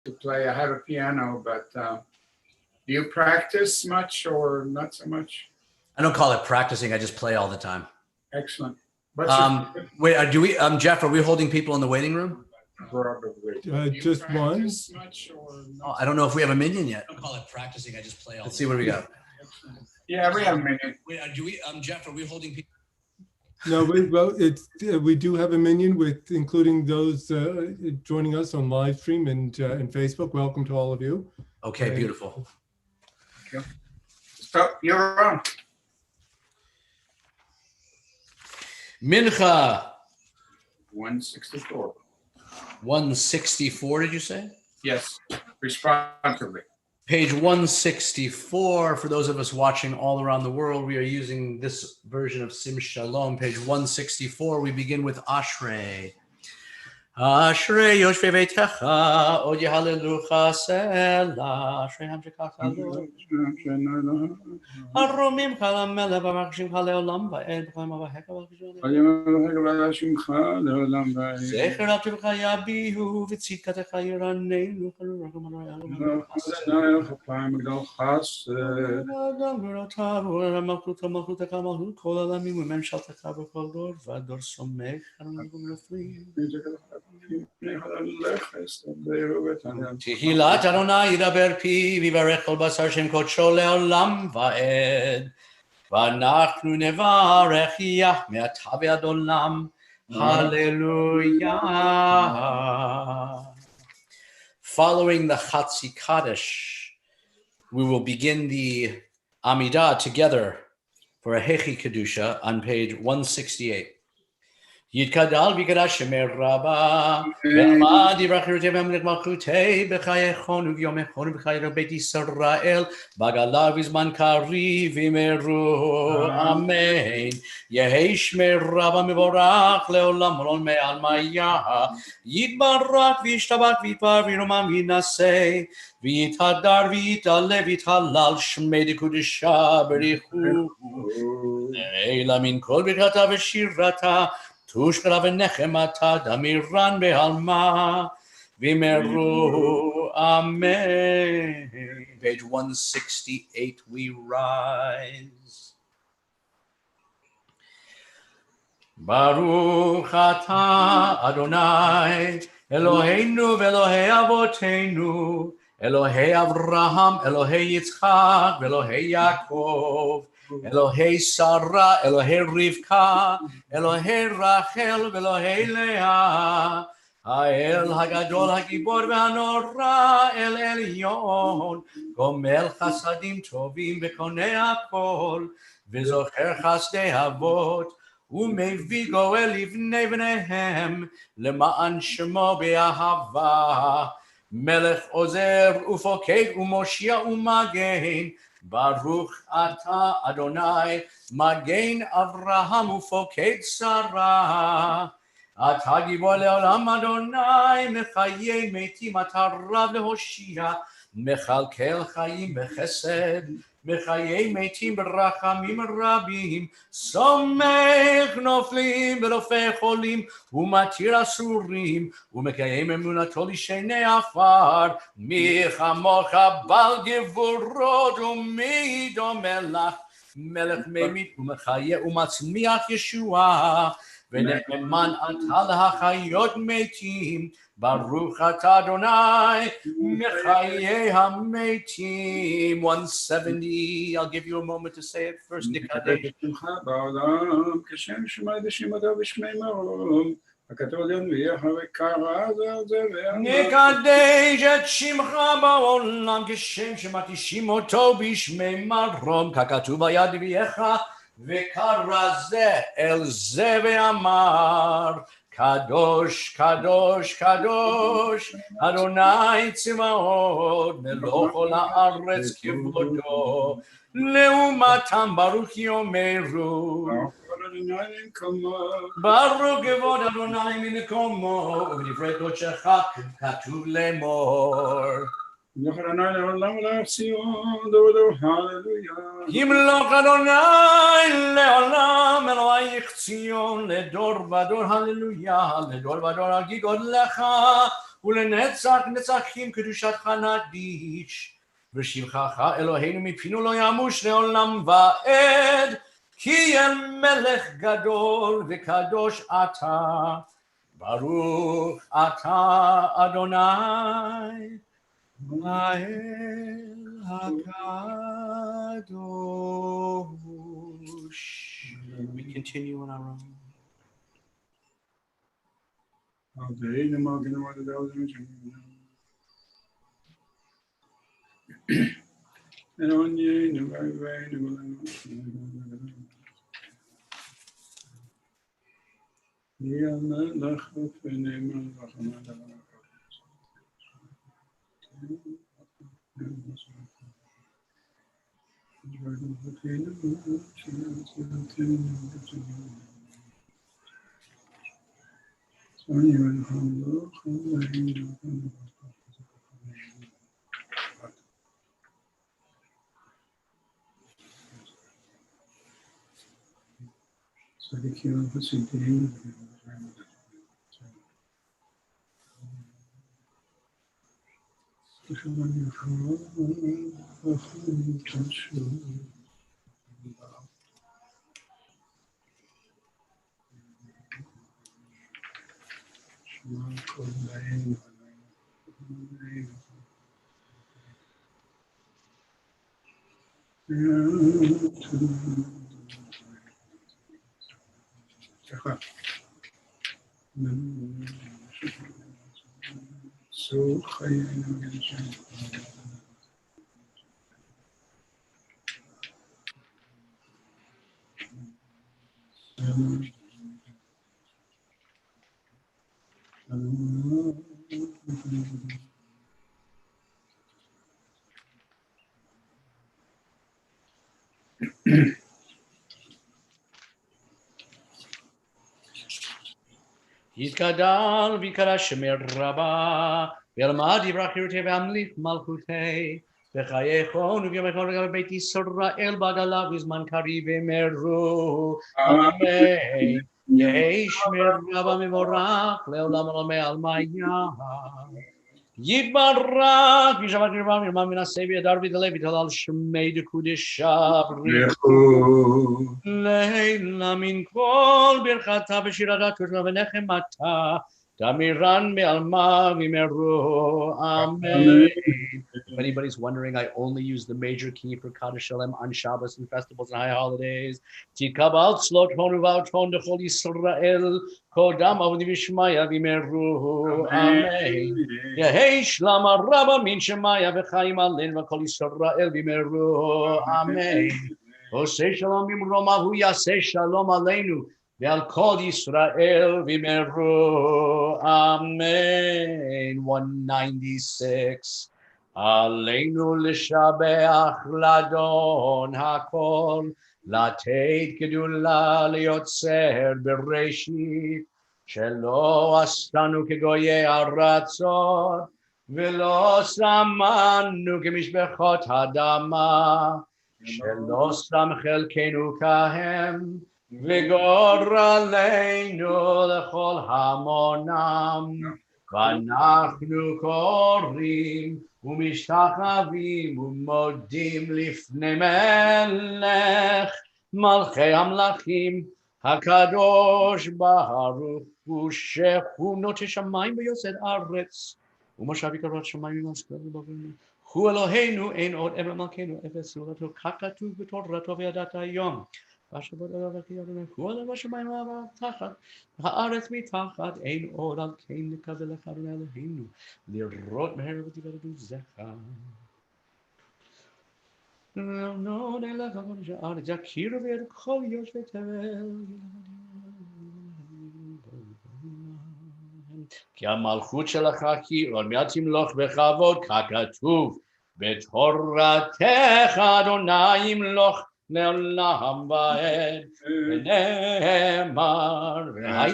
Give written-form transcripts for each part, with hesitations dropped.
to play. I have a piano, but do you practice much or not so much? I don't call it practicing. I just play all the time. Excellent. Wait, do we? Jeff, are we holding people in the waiting room? Probably. Just one. Much or I don't know if we have a minion yet. I don't call it practicing. I just play all. Let's see what we got. Yeah, we have a minute. Wait, do we? Jeff, are we holding people? No, we do have a minion with including those joining us on live stream and Facebook. Welcome to all of you. Okay, beautiful. Thank you. So you're on. Mincha 164. 164, did you say? Yes, responsibly. Page 164, for those of us watching all around the world, we are using this version of Sim Shalom. Page 164, we begin with Ashrei. Ashrei Yoshvei Veitecha, Od Yehalelucha Sela, Ashrei Hamshekach Halol. Haromim Chalamele, Barakshim Chaleolam, Va'ed, B'chaim Avaheka, V'chishon. Zecher Ativcha Yabihu, V'tzidkatecha Yiraneinu, תהילת אדוני ידבר פי ויברך כל בשר שם קודשו לעולם ועד ואנחנו נברך יה מעתה ועד עולם hallelujah. Following the Chatzi Kaddish, we will begin the Amidah together for a Hechi Kedusha on page 168. יתקדל ויקדש שמי רבה, ועמד יברך ירתי והמלך מלכותי, בחייכון וביומכון ובחיי בית ישראל, בגלה בזמן קריב ימרו, אמן. יהי שמי רבה מבורך לעולם ולעולמי עלמיא, יתברך וישתבח ויתפאר וירומם וינשא, ויתהדר ויתעלה ויתהלל שמי דקודשה בריחו, אלא מן כל ברכתה ושירתה, Tushkara v'nechemata damiran be'alma v'meru amen. Page 168, we rise. Baruch atah Adonai Eloheinu v'Elohei avoteinu Elohei Avraham, Elohei Yitzchak v'Elohei Yaakov Elohei Sarah, Elohei Rivka, Elohei Rachel, Elohei Leah, Ha'el Hagadol Hagibor V'Hanora, El Elyon, Gomel Chasadim Tovim V'Konei Hakol, V'Zocher Chasdei Avot, U'Mevi Goel Livnei B'neihem, Lema'an Shemo Be'ahava, Melech Ozer Ufoked U'Moshia U'Magen, Baruch atah Adonai, Magen Avraham ufoked Sarah. Atah gibor le'olam Adonai, Mechayei metim atah rav lehoshia, Mechalkel chayim bechesed, Mechayei metim berachamim rabim, Somech noflim berofei cholim, Umatir asurim, Umekayem emunato lishenei afar, Mi chamocha bal gevurot umi domelach, Melech memit umechaye umatzmiach Yeshua, V'ne'eman atah lahachayot metim, Baruch atah Adonai, Mechayei hametim. 170. I'll give you a moment to say it first. Nikadesh. נקדש את שמך בעולם כשם שמקישים אותו בשמי מרום ככתוב על יד אביך וקרא זה אל זה ואמר קדוש קדוש קדוש אדוני צבאות מלוא כל הארץ כבודו לעומתם ברוך יאמרו ברוך כבוד אדוני מנקומו ובדברי קודשך כתוב לאמור ימלוך אדוני לעולם אלוהיך ציון לדור ודור הללויה לדור ודור אגיד גודלך ולנצח נצחים קדושתך נקדיש. ושבחך אלוהינו מפינו לא ימוש לעולם ועד, כי מלך גדול וקדוש אתה, ברוך אתה אדוני, האל הקדוש. We continue on our own. יתגדל ויקרש מרבה, וילמד יברח ירתה וימליך מלכותי, וחייכון וביומכון לגבי בית ישראל בגלה בזמן קריב ומרו, אמן. יהי שמר רבה מבורך לעולם עולמי עלמיה. יתברך וישמע קרבה מרמה מנסה וידר ויתעלה ויתהלל שמי דקודשה בריחו. לילה מן כל ברכתה ושירתה תודה ונחמתה, תמירן בעלמה ומרו, amen. If anybody's wondering, I only use the major key for Kaddish Shalem on Shabbos and festivals and high holidays. Tikabal slot hon uval ton dechol Yisrael kodam avdi vishmaya v'meru, amen. Yehei shlama rabba min shemaya v'chaim alen v'kol Yisrael v'meru, amen. Oseh shalom b'mromahu yaseh shalom aleinu ve'al kol Yisrael v'meru, amen. 196. עלינו לשבח לאדון הכל, לתת גדולה ליוצר בראשית, שלא עשנו כגויי ארצות, ולא שמנו כמשפחות אדמה, שלא שם חלקנו כהם, וגורלנו לכל המונם, ואנחנו קוראים ומשתחווים ומודים לפני מלך מלכי המלכים הקדוש ברוך הוא שהוא נוטה שמיים ויוסד ארץ ומושב יקרות שמיים ומסגר ובגרנו הוא אלוהינו אין עוד אבל מלכנו אפס סגולתו כך כתוב בתורתו וידעת היום והשבות אליו וכי אדוני הוא עליו השמיים ועליו תחת הארץ מתחת אין עוד על כן לקבל לך אדוני אלוהינו לראות מהר ותיבדדו זכר לא נלך על כל הארץ יכירו וידעו כל יושבי תבל כי המלכות שלך כי עוד מעט תמלוך בכבוד ככתוב בתורתך אדוני ימלוך לעולם ועד ונאמר והיה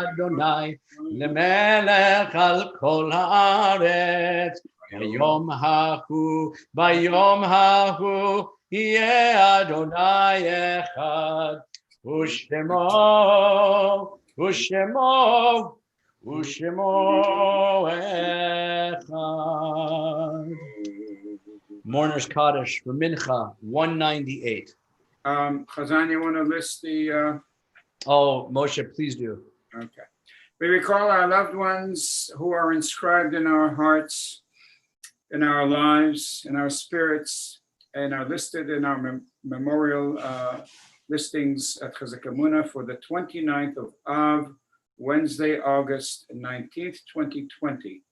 אדוני למלך על כל הארץ ביום ההוא יהיה אדוני אחד ושמו Ushemo Echad. Mourner's Kaddish for Mincha 198. Chazan, you want to list the, Oh, Moshe, please do. okay. We recall our loved ones who are inscribed in our hearts, in our lives, in our spirits, and are listed in our memorial listings at Chizuk Amuno for the 29th of Av, Wednesday, August 19th, 2020.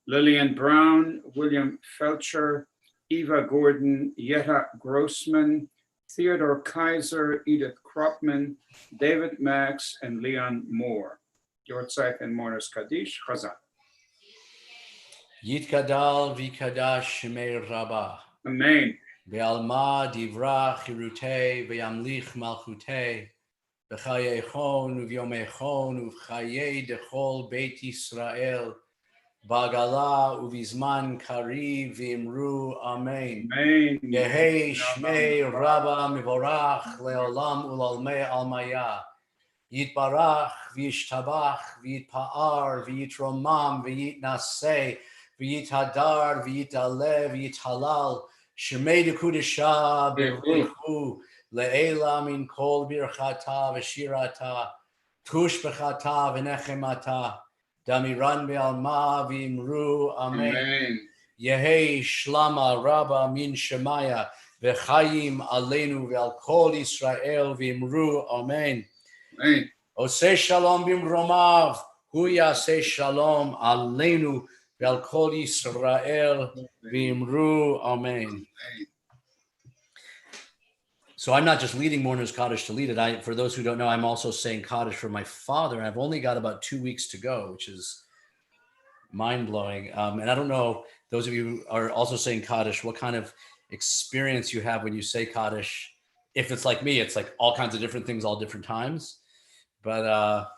Lillian Brown, William Felcher, Eva Gordon, Yetta Grossman, Theodore Kaiser, Edith Kropman, David Max, and Leon Moore. Yortzeit and Mourners Kaddish, Chazan. Yitkadal v'kadash shemei Rabbah. Amen. Be'alma divra chirutei ve'yamlich malchutei b'chayeichon u'v'yomeichon u'v'chayei dechol Beit Yisrael ba'gala u'v'zman kariv v'imru Amen. Amen. Yehei shmei Rabbah mivorach le'olam u'lalmei almaya. Yitbarach v'yishtabach v'yitpa'ar v'yitromam v'yitnaseh v'yithadar v'yitalev v'yithalal shemei dekudesha b'ruchu le'ela min kol birchata v'shirata tush b'chata v'nechemata damiran be'alma v'imru Amen. Amen. Yehei shlama rabba min shemaya v'chayim aleinu ve'al kol Yisrael v'imru Amen. Amen. Oseh shalom bimromav, hu yaseh shalom aleinu ve'al kol Yisrael v'imru Amen. So I'm not just leading Mourner's Kaddish to lead it. For those who don't know, I'm also saying Kaddish for my father. I've only got about 2 weeks to go, which is mind-blowing. And I don't know, those of you who are also saying Kaddish, what kind of experience you have when you say Kaddish. If it's like me, it's like all kinds of different things, all different times. But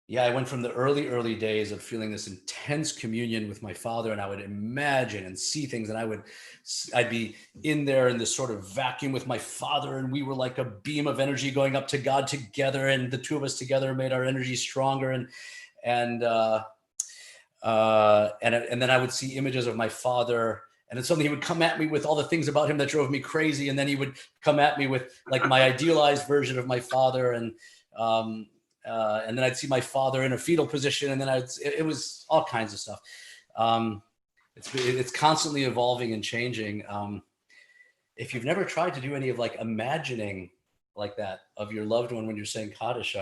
yeah, I went from the early days of feeling this intense communion with my father, and I would imagine and see things, and I'd be in there in this sort of vacuum with my father, and we were like a beam of energy going up to God together, and the two of us together made our energy stronger, and then I would see images of my father. And then suddenly he would come at me with all the things about him that drove me crazy. And then he would come at me with like my idealized version of my father. And then I'd see my father in a fetal position. And then it was all kinds of stuff. It's constantly evolving and changing. If you've never tried to do any of like imagining like that of your loved one when you're saying Kaddish,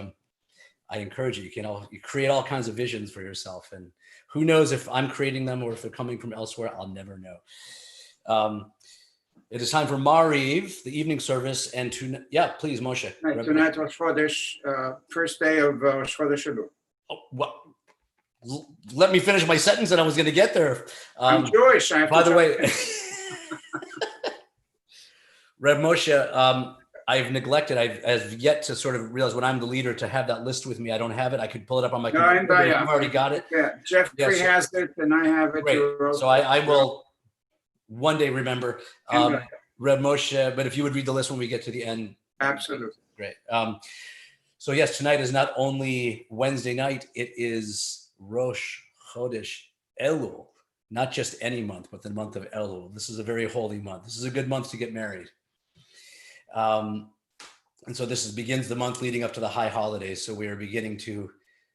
I encourage you. You create all kinds of visions for yourself, and who knows if I'm creating them or if they're coming from elsewhere. I'll never know. It is time for Mariv, the evening service, and please, Moshe. Right, tonight was Chodesh, first day of Chodesh Elul. Let me finish my sentence, and I was going to get there. I'm Jewish. By the way, Reb Moshe. I've neglected. I've yet to sort of realize when I'm the leader to have that list with me. I don't have it. I could pull it up on my computer. You've already got it. Yeah, Jeffrey has it, and I have it. Great. So I will one day remember Reb Moshe. But if you would read the list when we get to the end, absolutely great. So yes, tonight is not only Wednesday night. It is Rosh Chodesh Elul, not just any month, but the month of Elul. This is a very holy month. This is a good month to get married. And so this begins the month leading up to the high holidays. So we are beginning to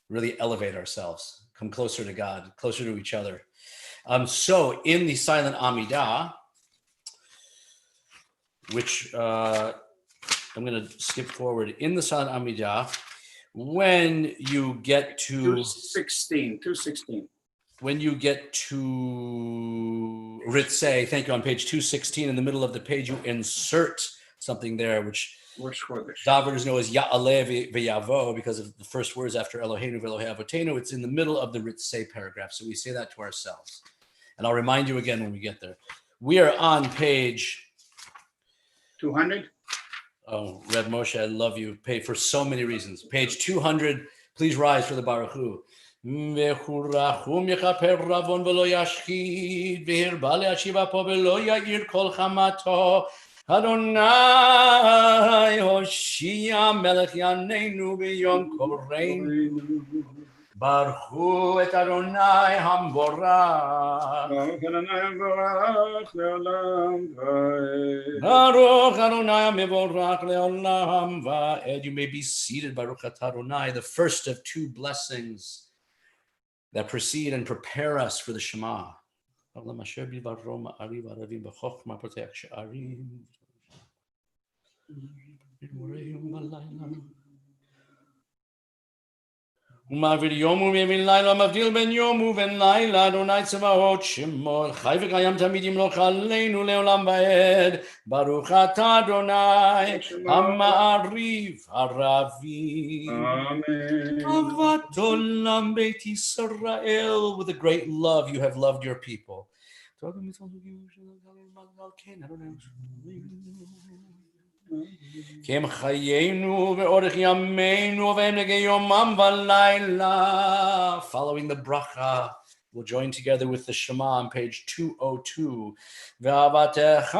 really elevate ourselves, come closer to God, closer to each other. So in the silent Amidah, which I'm going to skip forward, in the silent Amidah, when you get to 216, when you get to Ritzei, thank you, on page 216, in the middle of the page, you insert something there, which Daviders know as Ya'aleh v'yavo, because of the first words after Eloheinu v'Elohei Avotenu. It's in the middle of the Ritzei paragraph. So we say that to ourselves. And I'll remind you again when we get there. We are on page 200. Oh, Reb Moshe, I love you. For so many reasons. Page 200. Please rise for the Baruch Hu. Adonai Hoshia Melech Yaneinu B'Yom Koreinu ברכו את אדוני המבורך. Baruch Adonai Baruch Leolam Vaed. Baruch Adonai המבורך לעולם ועד. You may be seated, Baruch atah Adonai, the first of two blessings that precede and prepare us for the Shema. העולם אשר בדברו מאריב ערבים בחוכמה פותח שערים. ומעביר יום ומבין לילה, מבדיל בין יום ובין לילה, אדוני צבאות שמו, חי וקיים תמיד ימלוך עלינו לעולם ועד. ברוך אתה אדוני, המעריב הרבים. Amen. אהבת עולם בית ישראל, with a great love you have loved your people. כי הם חיינו ואורך ימינו והם נגי יומם ולילה. Following the bracha, we'll join together with the Shema on page 202. ואהבתך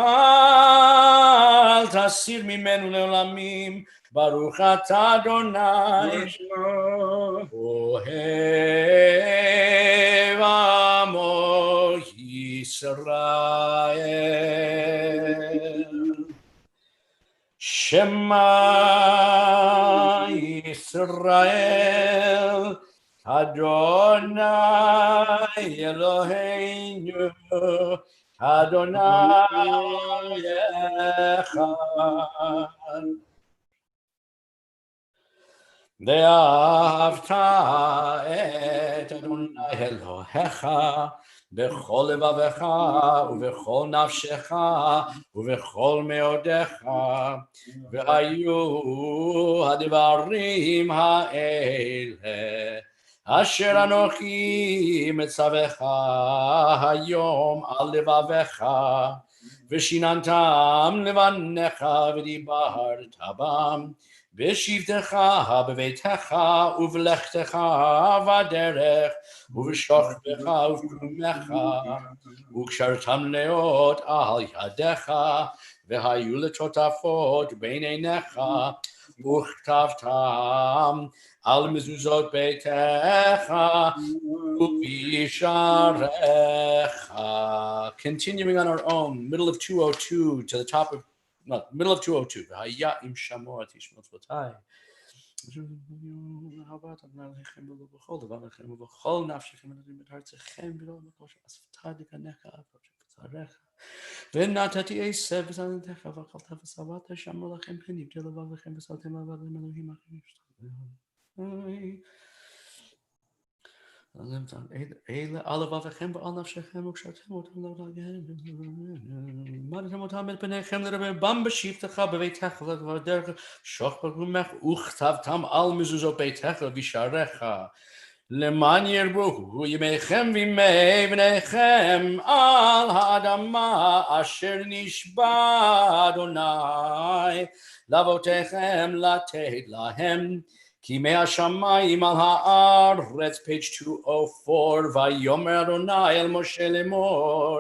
אל תסיר ממנו לעולמים, ברוך אתה אדוני, Shema. אוהב עמו ישראל. Shema Yisrael, Adonai Eloheinu, Adonai Echad. ואהבת את אדוני אלוהיך בכל לבבך ובכל נפשך ובכל מאודיך. והיו הדברים האלה אשר אנוכי מצווך היום על לבבך, ושיננתם לבניך ודיברת בם בשבתך בביתך ובלכתך בדרך ובשוכבך ובקומך, וקשרתם לאות על ידיך, והיו לטוטפות בין עיניך, וכתבתם על מזוזות ביתך ובשעריך. Continuing on our own, middle of 202 to the top of middle of 202. והיה אם שמוע תשמעו מצוותיי. אהבת אדוני אלוהיכם בכל לבבכם ובכל נפשכם את ארצכם ולא בכל שאספת דגנך בצעריך. ונתתי עשב ושנאתך ואכלת ושבעת, שמעו לכם פניתי לבבכם ושאלתם עבדים אלוהים אחרים. אלה על לבבכם ועל נפשכם וקשרתם אותם לעגן. מעדתם אותם את פניכם לרבם בשבתך בביתך ובדרך שוכבך ובקומך, וכתבתם על מזוזות ביתך ובשעריך. למען ירבו ימיכם וימי בניכם על האדמה אשר נשבע אדוני לאבותיכם לתת להם, כי ימי השמיים על הארץ. page 204. ויאמר אדוני אל משה לאמור,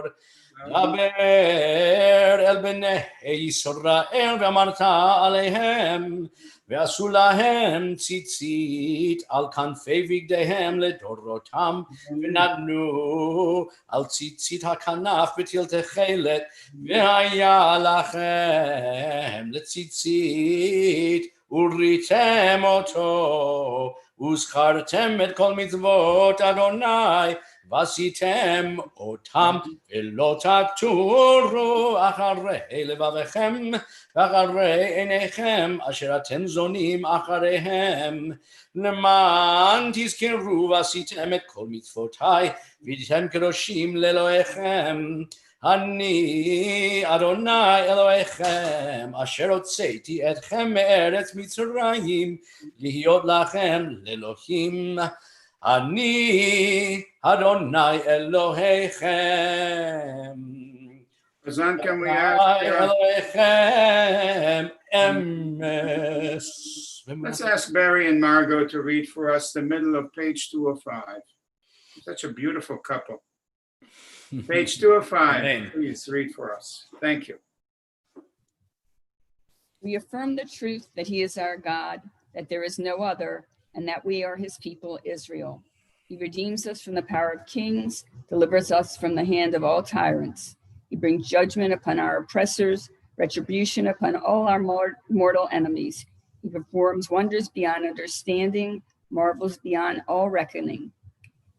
דבר אל בני ישראל ואמרת עליהם, ועשו להם ציצית על כנפי בגדיהם לדורותם, ונתנו על ציצית הכנף בטיל תכלת, והיה לכם לציצית וריתם אותו, וזכרתם את כל מצוות אדוני ועשיתם אותם, ולא תטורו אחרי לבבכם ואחרי עיניכם אשר אתם זונים אחריהם, למען תזכרו ועשיתם את כל מצוותיי והייתם קדושים לאלוהיכם. אני אדוני אלוהיכם אשר הוצאתי אתכם מארץ מצרים להיות לכם לאלוהים. אני אדוני אלוהיכם. Azan, can we ask, אלוהיכם אמס. let's ask Barry and Margot to read for us the middle of page 205. Such a beautiful couple. Page 205, Amen. please read for us. Thank you. We affirm the truth that he is our God, that there is no other, and that we are his people, Israel. He redeems us from the power of kings, delivers us from the hand of all tyrants. He brings judgment upon our oppressors, retribution upon all our mortal enemies. He performs wonders beyond understanding, marvels beyond all reckoning.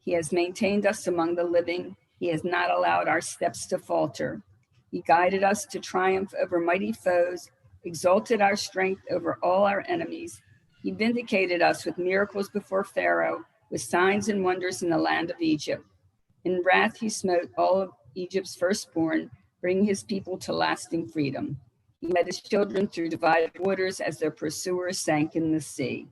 He has maintained us among the living. He has not allowed our steps to falter. He guided us to triumph over mighty foes, exalted our strength over all our enemies. He vindicated us with miracles before Pharaoh, with signs and wonders in the land of Egypt. In wrath, he smote all of Egypt's firstborn, bringing his people to lasting freedom. He led his children through divided waters as their pursuers sank in the sea.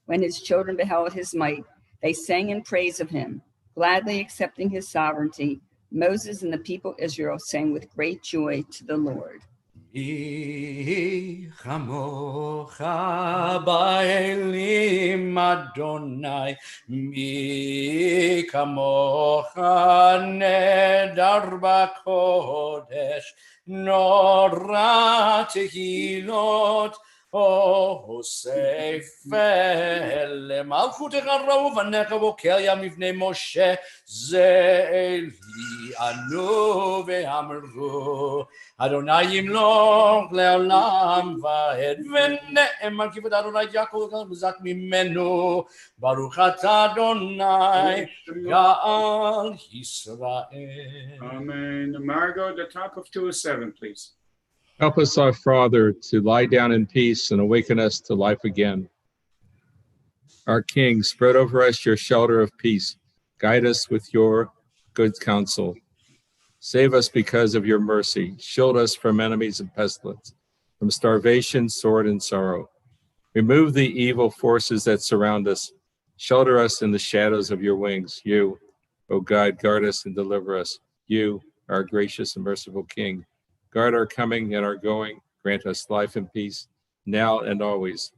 When his children beheld his might, they sang in praise of him, gladly accepting his sovereignty. Moses and the people of Israel sang with great joy to the Lord. Mi chamocha ba'elim Adonai, mi kamocha nedar b'kodesh, nora tehilot, O sefer lemalchutecha ra'u v'necha bokel yam mivnei Moshe, ze li anu ve'amru. Adonai yimloch le'olam va'ed v'ne'eman kivod Adonai Yaakov v'zak mimenu Baruch atah Adonai Ga'al Yisrael. Amen. Margot, the top of 207, please. Help us, our Father, to lie down in peace and awaken us to life again. Our King, spread over us your shelter of peace. Guide us with your good counsel. Save us because of your mercy. Shield us from enemies and pestilence, from starvation, sword, and sorrow. Remove the evil forces that surround us. Shelter us in the shadows of your wings. You, O God, guard us and deliver us. You, our gracious and merciful King, guard our coming and our going. Grant us life and peace, now and always.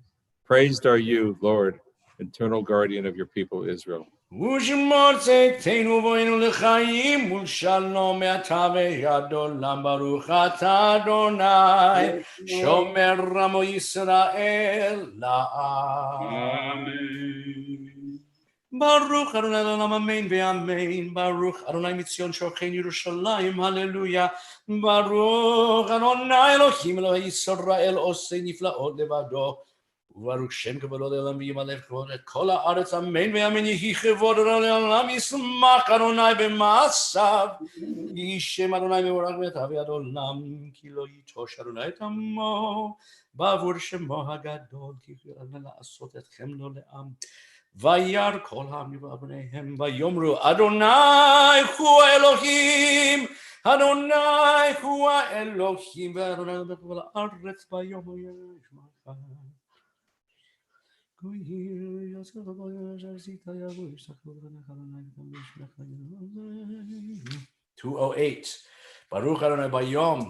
Praised are you, Lord, eternal guardian of your people Israel. ושמור צאתנו ובואנו לחיים ולשלום מעתה ועד עולם. ברוך אתה אדוני שומר עמו ישראל לעד. Amen. ברוך אדוני לעולם אמן ואמן. ברוך אדוני מציון שוכן ירושלים, הללויה. ברוך אדוני אלוהים אלוהי ישראל עושה נפלאות לבדו. וברוך שם כבודו לעולם וימלא כבוד את כל הארץ, אמן ואמן. יהי כבודו לעולם, ישמח אדוני במעשיו. יהי שם אדוני מבורך מעתה ועד עולם, כי לא יטוש אדוני את עמו בעבור שמו הגדול, כי יראה לעשות אתכם לו לעם. וירא כל העם ובניהם ויאמרו אדוני הוא האלוהים, אדוני הוא האלוהים, ואדוני בכל הארץ ביום ישמעך. 208. Baruch Adonai Bayom,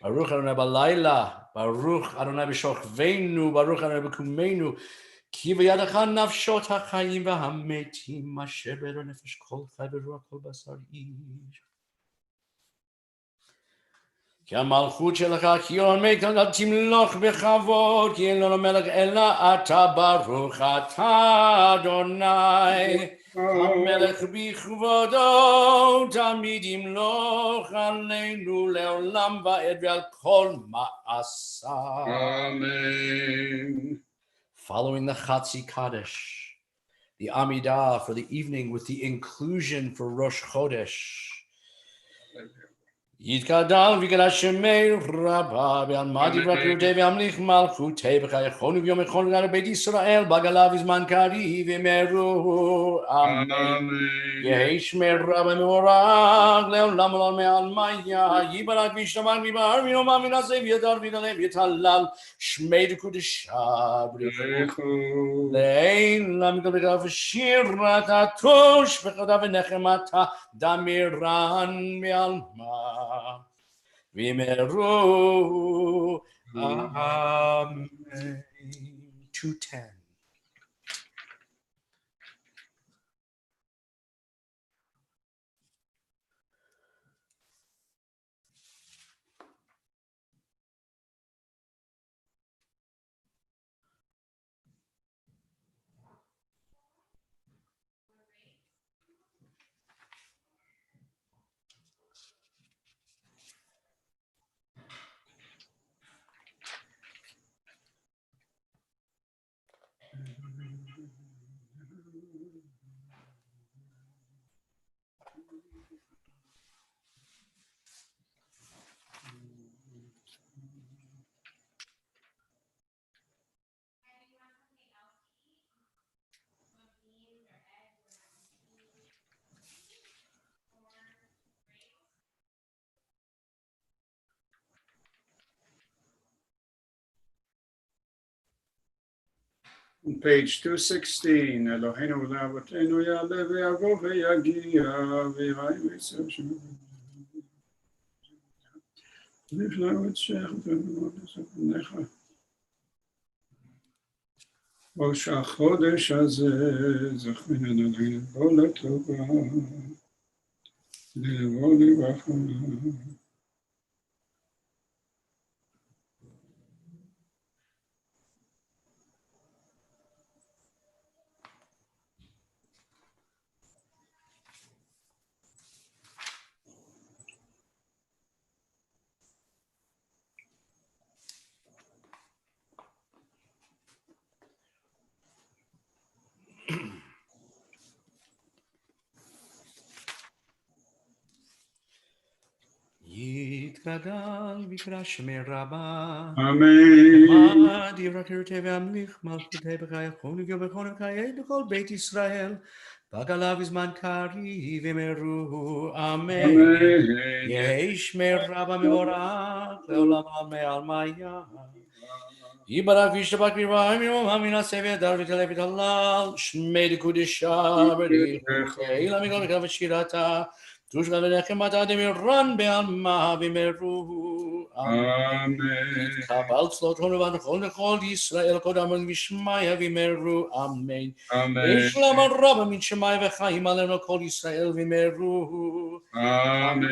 Baruch Adonai Balayla, Baruch Adonai B'Shokvenu, Baruch Adonai B'Kumenu, Ki v'yadach nafshot hachayim v'hametim, asher be'ero nefesh kol chai v'ruach kol basar ish. כי המלכות שלך כי עומד תמלוך בכבוד, כי אין לנו מלך אלא אתה, ברוך אתה אדוני המלך בכבודו, תמיד ימלוך עלינו לעולם ועד ועל כל מעשיו. Amen. Following the Chatzi Kaddish, the Amidah for the evening with the inclusion for Rosh Chodesh. יתגדל ויגדל שמי רבה בעלמא דברי פירוטי וימליך מלכותי בחייכון וביום יחון לגבי בית ישראל בגלה בזמן קריב ומהרו אמן. יהי שמי רבה מבורך לעולם ולעולמי עלמיא, יברך וישתבח ויבהר וינומם וינשא וידר ויגלה ויתהלל שמי דקודשה בריחו לעילם גדולה ושירת התוש בחדה ונחמתה דמירן בעלמא Vimeru. Amen. 210. On page 216, Eloheinu Lavotenu Yale V'Yavo V'Yagia V'Yai V'Yisrael Shemu V'Yiflau Et Shech V'Necha ראש החודש הזה, זכרנו לבוא לטובה, לבוא לברכה. יתגדל ויקרא שמי רבה. אמן. מה דברי קראתי והמליך מלכותי בחייכון ובכל חיי לכל בית ישראל. בגלה בזמן קריב אמרו אמן. אמן. יהי שמי רבה מבורך לעולם מעל מיה. יברך וישתבח ברבם יום מן הסבב ידר ותלך ותהלל שמי לקודשה בריחו תהילה מכל מקרא ושירתה תושבע ונחמתה דמירן בעלמה ומרו אמן. קבל צלותנו ונכון לכל ישראל קודם ושמיה ומרו אמן. ושלום רב מן שמיה וחיים עלינו כל ישראל ומרו אמן.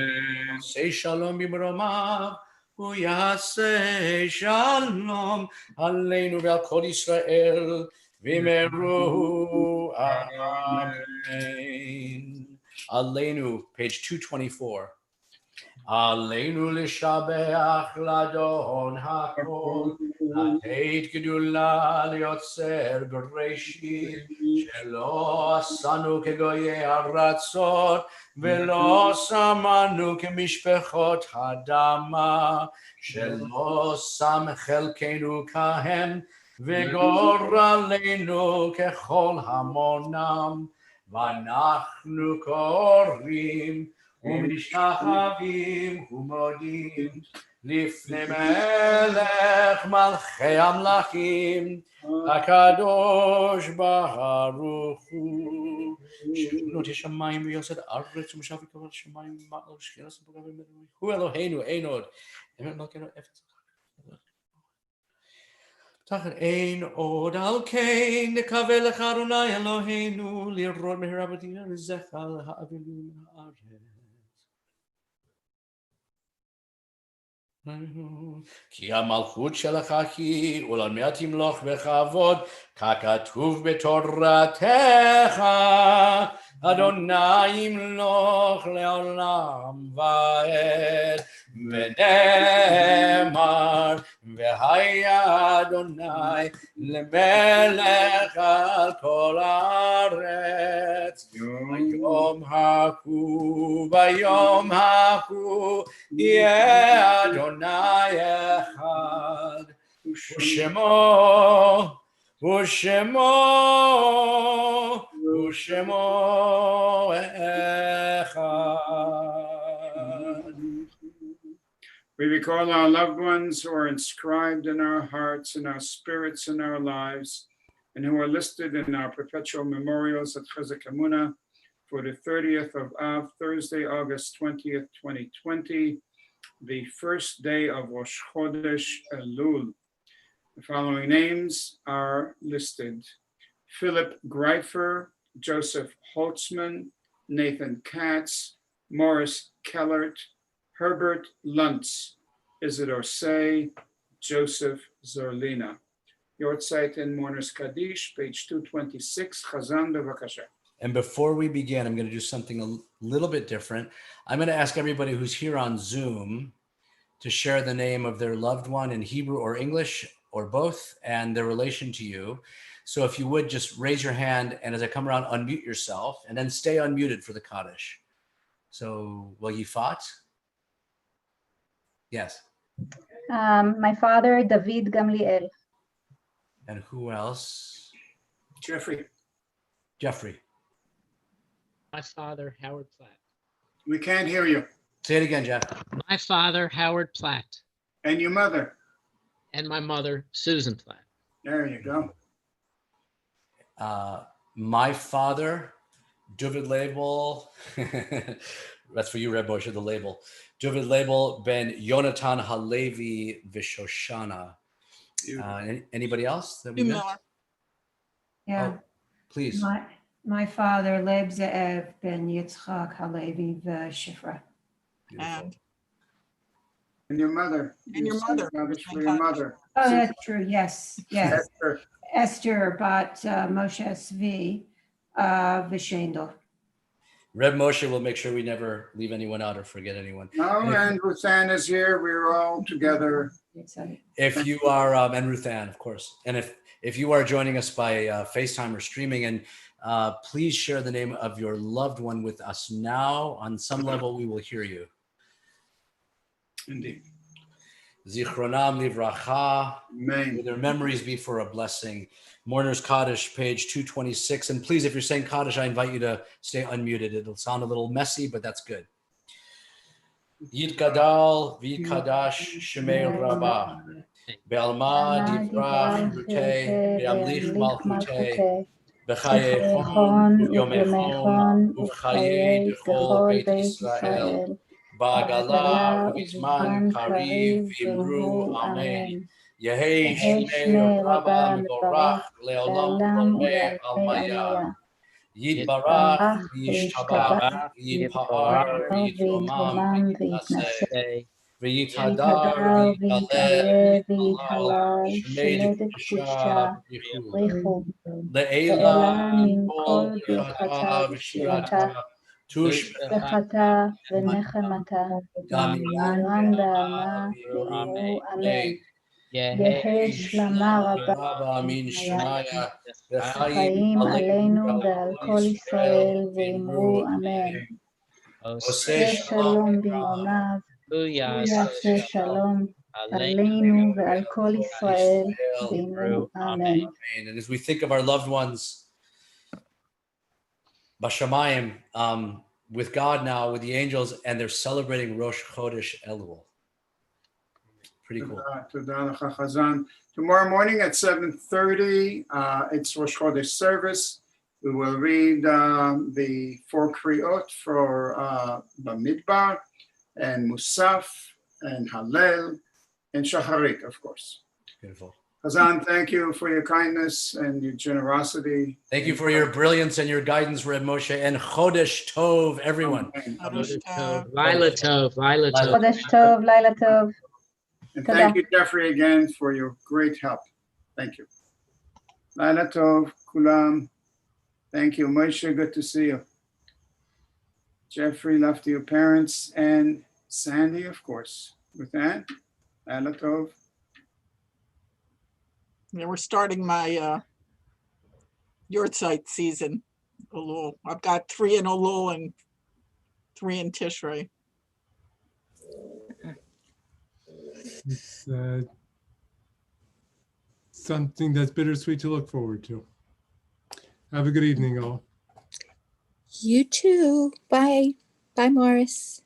עשה שלום במרומיו הוא יעשה שלום עלינו ועל כל ישראל ומרו אמן. עלינו, page 224. עלינו לשבח לאדון הכל, לתת גדולה ליוצר בראשית, שלא עשנו כגויי ארצות, ולא שמנו כמשפחות אדמה, שלא שם חלקנו כהם, וגורלנו ככל המונם, ואנחנו קוראים ומשתחווים ומודים לפני מלך מלכי המלכים הקדוש ברוך הוא שבנות השמיים ויוסד ארץ ומשב יקבל השמיים ומעל שכינה ספוגה ומדברים הוא אלוהינו אין עוד אמת מלכנו אפס תחת אין עוד על כן נקווה לך אדוני אלוהינו לראות מהרה ותרזך להאבילנו מן הארץ כי המלכות שלך היא ולעולמי תמלוך בכבוד ככתוב בתורתך אדוני ימלוך לעולם ועד ונאמר והיה אדוני למלך על כל הארץ ביום ההוא יהיה אדוני אחד ושמו אחד. We recall our loved ones who are inscribed in our hearts, in our spirits, in our lives, and who are listed in our perpetual memorials at Chizuk Amuno for the 30th of Av, Thursday, August 20th, 2020, the first day of Rosh Chodesh Elul. The following names are listed: Philip Greifer, Joseph Holtzman, Nathan Katz, Morris Kellert, Herbert Luntz, Isidore Say, Joseph Zorlina. Yortzeit and Mourners Kaddish, page 226, Chazan bevakasha. And before we begin, I'm going to do something a little bit different. I'm going to ask everybody who's here on Zoom to share the name of their loved one in Hebrew or English or both and their relation to you. So if you would just raise your hand and as I come around, unmute yourself and then stay unmuted for the Kaddish. So, well, Yifat? Yes. My father, David Gamliel. And who else? Jeffrey, Jeffrey. My father, Howard Platt. we can't hear you. Say it again, Jeff. My father, Howard Platt. And your mother. And my mother, Susan Platt. There you go. My father, David Label, that's for you, Reb Moshe, the label. David Label ben Yonatan Halevi Vishoshana. Anybody else that we missed? Yeah, Oh, please. my father, Leib Ze'ev ben Yitzchak Halevi v'Shifra. Beautiful. And your mother. And your mother. For your mother. Oh, that's true. Yes, yes. Esther. Esther bat Moshe Svi v'Shendel. Reb Moshe will make sure we never leave anyone out or forget anyone. No, and Ruth-Ann is here. We're all together. If you are, and Ruth Ann, of course, and if you are joining us by FaceTime or streaming, and please share the name of your loved one with us now. On some level, we will hear you. Indeed. Zichronam livracha. Amen. May their memories be for a blessing. Mourner's Kaddish, page 226. And please, if you're saying Kaddish, I invite you to stay unmuted. It'll sound a little messy, but that's good. Yid Gadal, V'Kadash, Shemei Rabbah. Be'alma divrach rutei, be'amlich malchutei, b'chayechon u'yomechon, u'chayei b'chol Beit Yisrael, ba'agala u'bizman kariv v'imru amen. Yehei Shmei Rabbah mevorach le'olam kolmei almaya. Yitbarach v'yishtabach v'yitpa'ar v'yitromam v'yitnaseh. ויתהדר ויתעלה ויתהלל שמד קדושה בריחו לעילה מכל מכל ברכתה ברכתה ושירתה ושירתה צלחתה ונחמתה למען בעלמה ואמרו אמן. יהי שלמה רבה מן שמיה וחיים עלינו ועל כל ישראל ואמרו אמן. עושה שלום במרומיו יעשה שלום עלינו ועל כל ישראל ואמרו אמן. And as we think of our loved ones, Bashamayim, with God now, with the angels, and they're celebrating Rosh Chodesh Elul. Pretty cool. Todah lecha, Chazan. Tomorrow morning at 7:30, it's Rosh Chodesh service. We will read the 4 Kriot for Bamidbar and Musaf and Hallel and Shacharit, of course. Beautiful. Chazan, thank you for your kindness and your generosity. Thank you for your brilliance and your guidance, Reb Moshe, and Chodesh Tov, everyone. Lila Tov, Lila Tov. חודש טוב, לילה טוב. And thank you, Jeffrey, again for your great help. Thank you. Laila Tov, Kulam. Thank you, Moshe. Good to see you. Jeffrey, love to your parents, and Sandy, of course. With that, Laila Tov. Yeah, we're starting my Yortzeit season. Elul. I've got 3 in Elul and 3 in Tishrei. It's something that's bittersweet to look forward to. Have a good evening, all. You too. Bye. Bye, Morris.